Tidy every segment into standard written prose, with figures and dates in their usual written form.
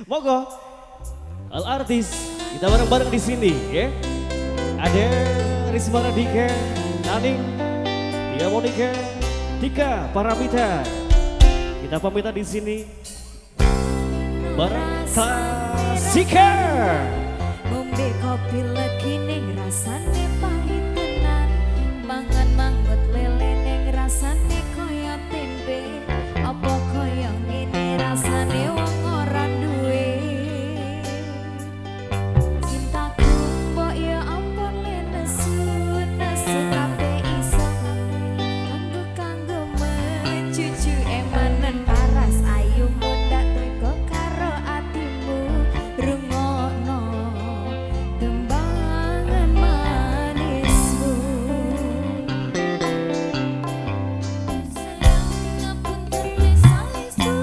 Mogo, all artis kita bareng-bareng di sini, ya. Ada Risma Radika, Naning, Tia Monika, Tika Paramita. Kita pamitan di sini bareng Klasika. Ngombe kopi lagi ning rasane pahit tenan, mangan mangut lele ning rasane kaya tempe, apa kaya ngene rasane wong ora duwe. Cintaku mbok ya ampun nesu nesu kabeh iso kanggo mencucu emanen paras ayu mundak teko karo atimu rungokno tembangan manismu. Sayang ngapunten salisu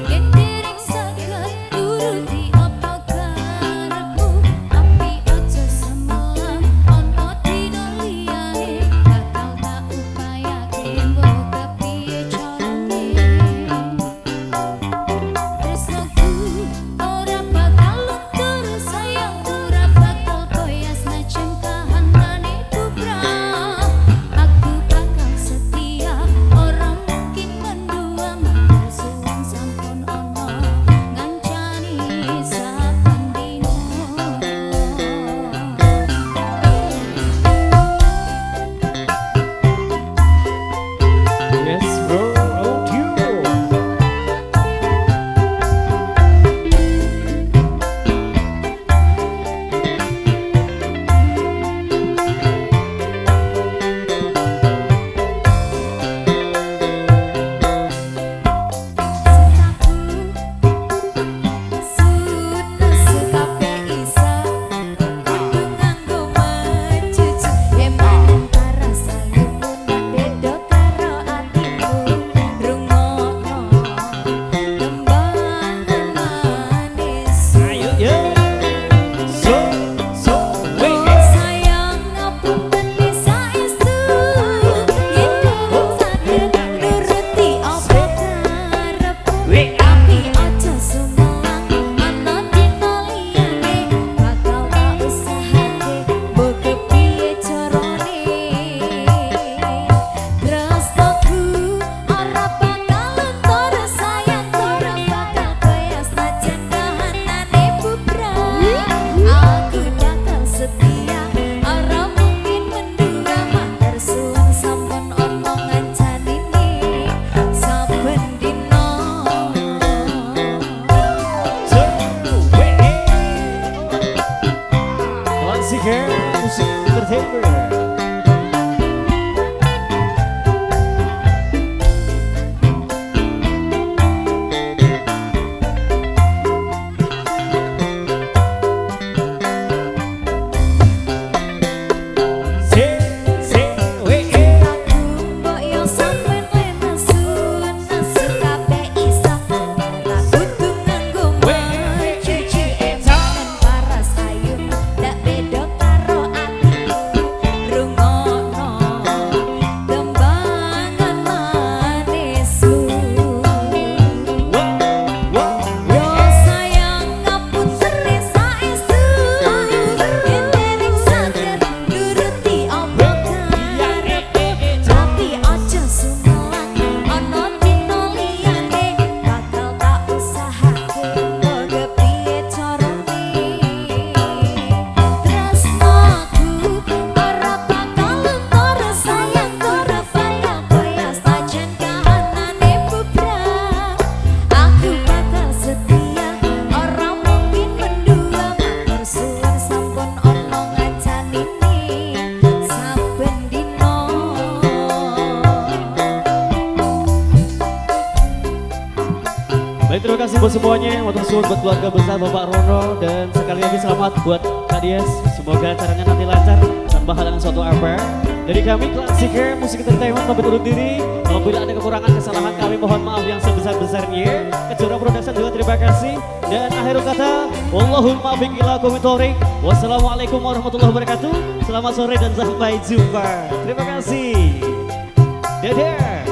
yen dereng saged turuti apa karepmu, tapi aja semelang ono dina liyane bakal tak upayake mbok kepiye carane. Tresnaku ora bakal luntur, sayangku ora bakal koyo senajan kahanane bubrah. Aku bakal setia, ora mungkin mendua mandur suwung sampun ono ngancani saben dino. Yes, bro, oh you. Ayo, ya. So, wait. Sayang ngapunten bisa estu yen dereng saged nuruti apa karepmu, tapi aja sumelang ana dina liyane bakal tak usahake mbok kepiye carane. Tresnaku ora bakal luntur, sayangku ora bakal koyo senajan kahanane bubrah. Aku bakal setia, ora mungkin mendua matur suwun sampun ono ngancanine saben dina. So, wait. Klasika musik entertainment. Aku mbok yo sampean nesu nesu kabeh iso ora kudu nganggo cuci emanen paras ayu ndak beda karo atiku rungokno tembangan manismu. Yo sayang ngapunten saestu yen dereng saged nuruti apa karepmu, tapi aja sumelang ana dina liyane bakal tak usahake mbok kepiye carane. Tresnaku ora bakal luntur, sayangku ora bakal koyo senajan kahanane bubrah. Aku bakal setia, ora mungkin mendua matur suwun sampun ono ngacanine saben dina. Baik, terima kasih buat semuanya. Matur suwun buat keluarga besar Bapak Rono, dan sekali lagi selamat buat Kak Dias. Semoga acaranya nanti lancar tanpa halangan suatu apa. Dari kami Klasika Musik Entertainment pamit undur diri. Apabila ada kekurangan kesalahan kami mohon maaf yang sebesar-besarnya. Kejora Production juga terima kasih. Dan akhir kata, wallahul muwaffiq ila aqwamit thoriq. Wassalamualaikum warahmatullahi wabarakatuh. Selamat sore dan sampai jumpa. Terima kasih. Dadah.